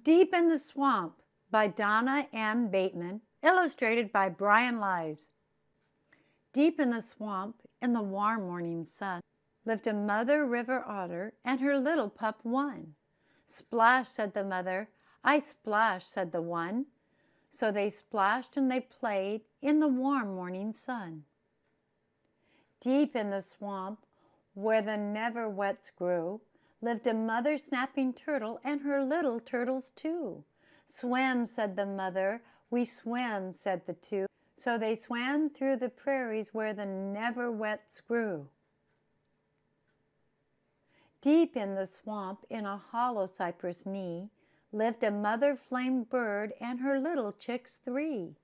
Deep in the Swamp by Donna and Bateman, illustrated by Brian Lies. Deep in the swamp, in the warm morning sun, lived a mother river otter and her little pup one. Splash, said the mother. I splash, said the one. So they splashed and they played in the warm morning sun. Deep in the swamp, where the never-wets grew, lived a mother snapping turtle and her little turtles too. Swim, said the mother. We swim, said the two. So they swam through the prairies where the never-wets grew. Deep in the swamp, in a hollow cypress knee, lived a mother flame bird and her little chicks three.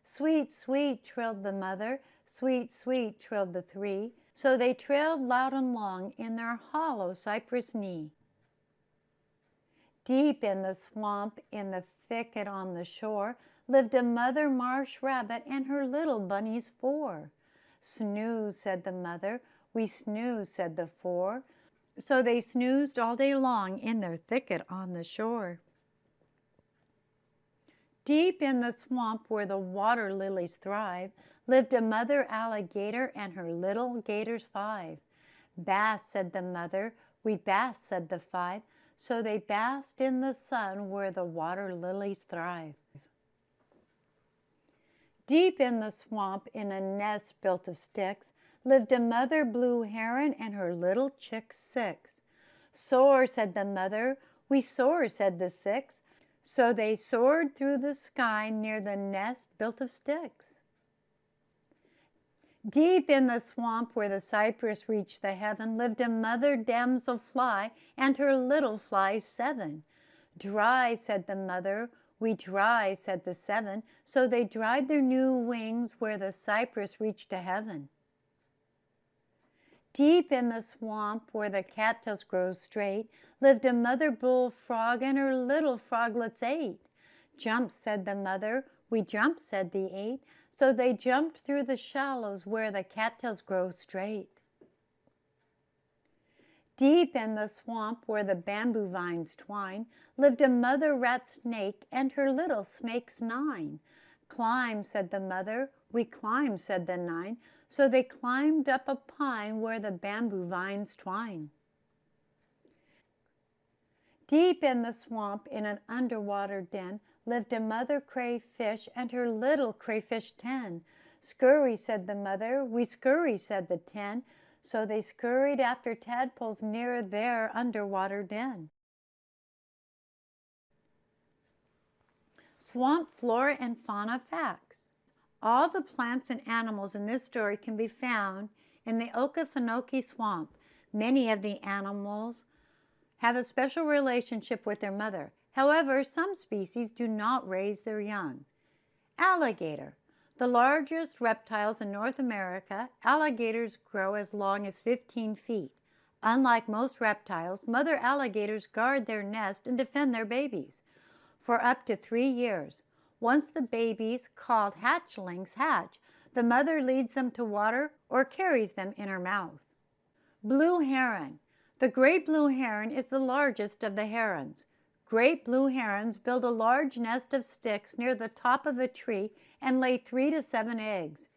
Sweet, sweet, trilled the mother. Sweet, sweet, trilled the three. So they trilled loud and long in their hollow cypress knee. Deep in the swamp, in the thicket on the shore, lived a mother marsh rabbit and her little bunnies four. Snooze, said the mother. We snooze, said the four. So they snoozed all day long in their thicket on the shore. Deep in the swamp where the water lilies thrive, lived a mother alligator and her little gators five. Bass, said the mother. We bass, said the five. So they basked in the sun where the water lilies thrive. Deep in the swamp, in a nest built of sticks, lived a mother blue heron and her little chicks six. Soar, said the mother. We soar, said the six. So they soared through the sky near the nest built of sticks. Deep in the swamp where the cypress reached the heaven lived a mother damsel fly and her little flies seven. Dry, said the mother. We dry, said the seven. So they dried their new wings where the cypress reached to heaven. Deep in the swamp where the cattails grow straight lived a mother bullfrog and her little froglets eight. Jump, said the mother. We jump, said the eight. So they jumped through the shallows where the cattails grow straight. Deep in the swamp where the bamboo vines twine lived a mother rat snake and her little snakes nine. Climb, said the mother. We climb, said the nine. So they climbed up a pine where the bamboo vines twine. Deep in the swamp, in an underwater den, lived a mother crayfish and her little crayfish 10. Scurry, said the mother. We scurry, said the 10. So they scurried after tadpoles near their underwater den. Swamp flora and fauna facts. All the plants and animals in this story can be found in the Okefenokee Swamp. Many of the animals have a special relationship with their mother. However, some species do not raise their young. Alligator. The largest reptiles in North America, alligators grow as long as 15 feet. Unlike most reptiles, mother alligators guard their nest and defend their babies for up to 3 years. Once the babies, called hatchlings, hatch, the mother leads them to water or carries them in her mouth. Blue heron. The great blue heron is the largest of the herons. Great blue herons build a large nest of sticks near the top of a tree and lay 3 to 7 eggs.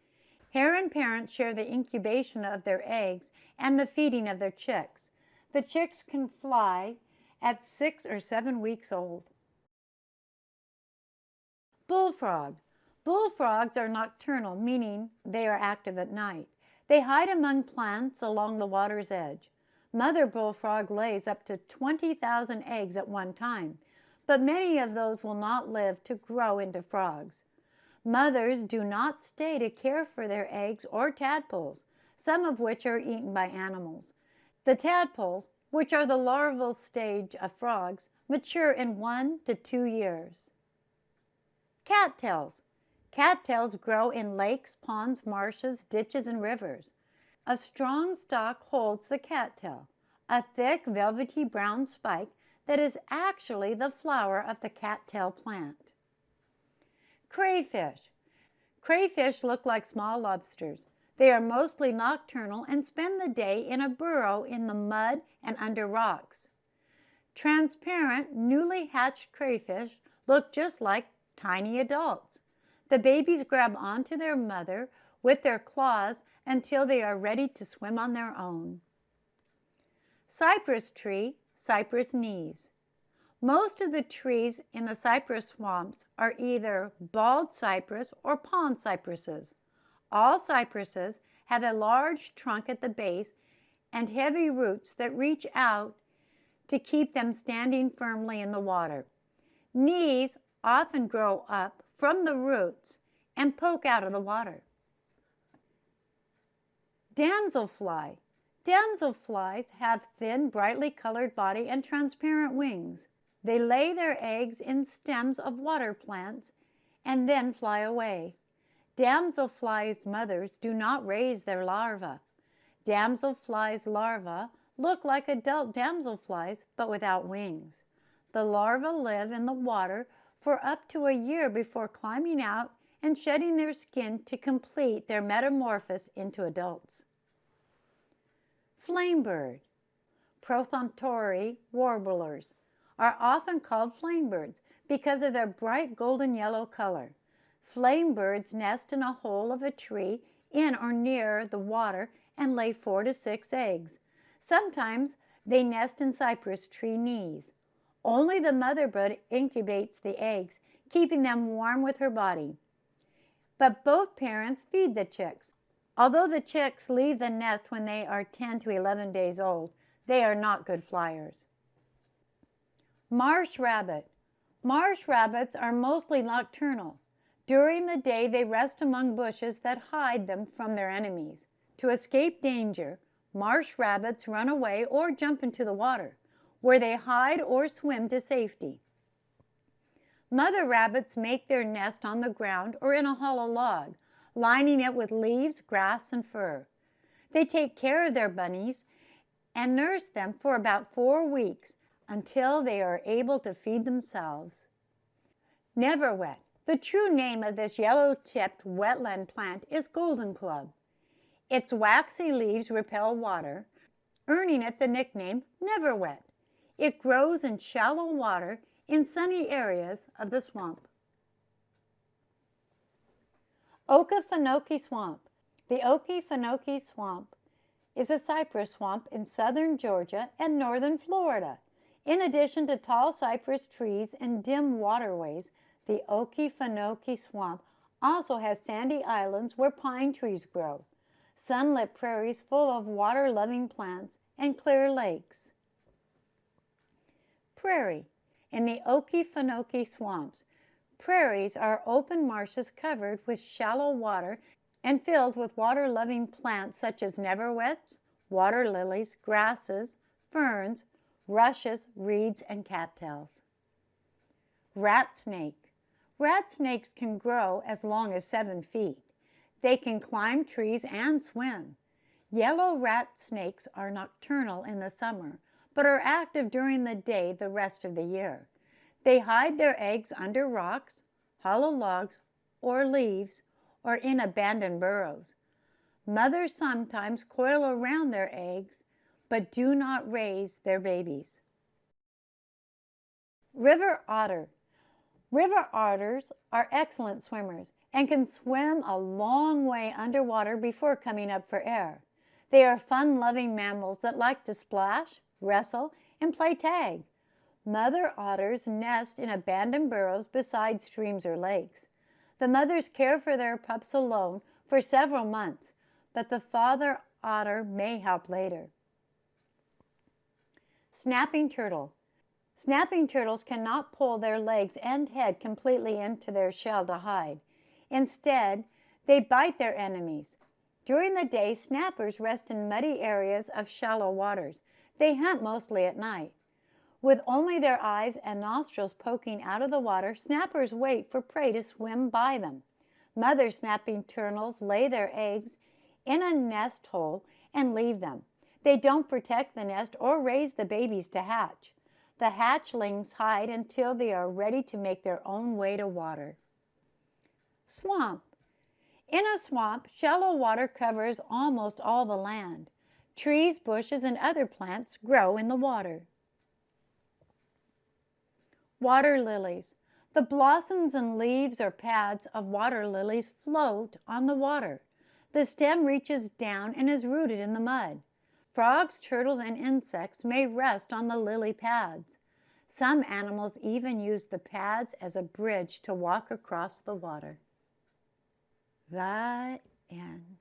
Heron parents share the incubation of their eggs and the feeding of their chicks. The chicks can fly at 6 or 7 weeks old. Bullfrog. Bullfrogs are nocturnal, meaning they are active at night. They hide among plants along the water's edge. Mother bullfrog lays up to 20,000 eggs at one time, but many of those will not live to grow into frogs. Mothers do not stay to care for their eggs or tadpoles, some of which are eaten by animals. The tadpoles, which are the larval stage of frogs, mature in 1 to 2 years. Cattails. Cattails grow in lakes, ponds, marshes, ditches, and rivers. A strong stalk holds the cattail, a thick, velvety brown spike that is actually the flower of the cattail plant. Crayfish. Crayfish look like small lobsters. They are mostly nocturnal and spend the day in a burrow in the mud and under rocks. Transparent, newly hatched crayfish look just like tiny adults. The babies grab onto their mother with their claws until they are ready to swim on their own. Cypress tree, cypress knees. Most of the trees in the cypress swamps are either bald cypress or pond cypresses. All cypresses have a large trunk at the base and heavy roots that reach out to keep them standing firmly in the water. Knees often grow up from the roots and poke out of the water. Damselfly. Damselflies have thin, brightly colored body and transparent wings. They lay their eggs in stems of water plants and then fly away. Damselflies' mothers do not raise their larvae. Damselflies' larvae look like adult damselflies but without wings. The larvae live in the water for up to a year before climbing out and shedding their skin to complete their metamorphosis into adults. Flamebird. Prothonotary warblers are often called flamebirds because of their bright golden yellow color. Flamebirds nest in a hole of a tree in or near the water and lay 4 to 6 eggs. Sometimes they nest in cypress tree knees. Only the mother bird incubates the eggs, keeping them warm with her body. But both parents feed the chicks. Although the chicks leave the nest when they are 10 to 11 days old, they are not good flyers. Marsh rabbit. Marsh rabbits are mostly nocturnal. During the day, they rest among bushes that hide them from their enemies. To escape danger, marsh rabbits run away or jump into the water, where they hide or swim to safety. Mother rabbits make their nest on the ground or in a hollow log, lining it with leaves, grass, and fur. They take care of their bunnies and nurse them for about 4 weeks until they are able to feed themselves. Neverwet. The true name of this yellow-tipped wetland plant is golden club. Its waxy leaves repel water, earning it the nickname neverwet. It grows in shallow water in sunny areas of the swamp. Okefenokee Swamp. The Okefenokee Swamp is a cypress swamp in southern Georgia and northern Florida. In addition to tall cypress trees and dim waterways, the Okefenokee Swamp also has sandy islands where pine trees grow, sunlit prairies full of water-loving plants, and clear lakes. Prairie. In the Okefenokee Swamps, prairies are open marshes covered with shallow water and filled with water-loving plants such as neverwets, water lilies, grasses, ferns, rushes, reeds, and cattails. Rat snake. Rat snakes can grow as long as 7 feet. They can climb trees and swim. Yellow rat snakes are nocturnal in the summer, but are active during the day the rest of the year. They hide their eggs under rocks, hollow logs, or leaves, or in abandoned burrows. Mothers sometimes coil around their eggs, but do not raise their babies. River otter. River otters are excellent swimmers and can swim a long way underwater before coming up for air. They are fun-loving mammals that like to splash, wrestle, and play tag. Mother otters nest in abandoned burrows beside streams or lakes. The mothers care for their pups alone for several months, but the father otter may help later. Snapping turtle. Snapping turtles cannot pull their legs and head completely into their shell to hide. Instead, they bite their enemies. During the day, snappers rest in muddy areas of shallow waters. They hunt mostly at night. With only their eyes and nostrils poking out of the water, snappers wait for prey to swim by them. Mother snapping turtles lay their eggs in a nest hole and leave them. They don't protect the nest or raise the babies to hatch. The hatchlings hide until they are ready to make their own way to water. Swamp. In a swamp, shallow water covers almost all the land. Trees, bushes, and other plants grow in the water. Water lilies. The blossoms and leaves or pads of water lilies float on the water. The stem reaches down and is rooted in the mud. Frogs, turtles, and insects may rest on the lily pads. Some animals even use the pads as a bridge to walk across the water. The end.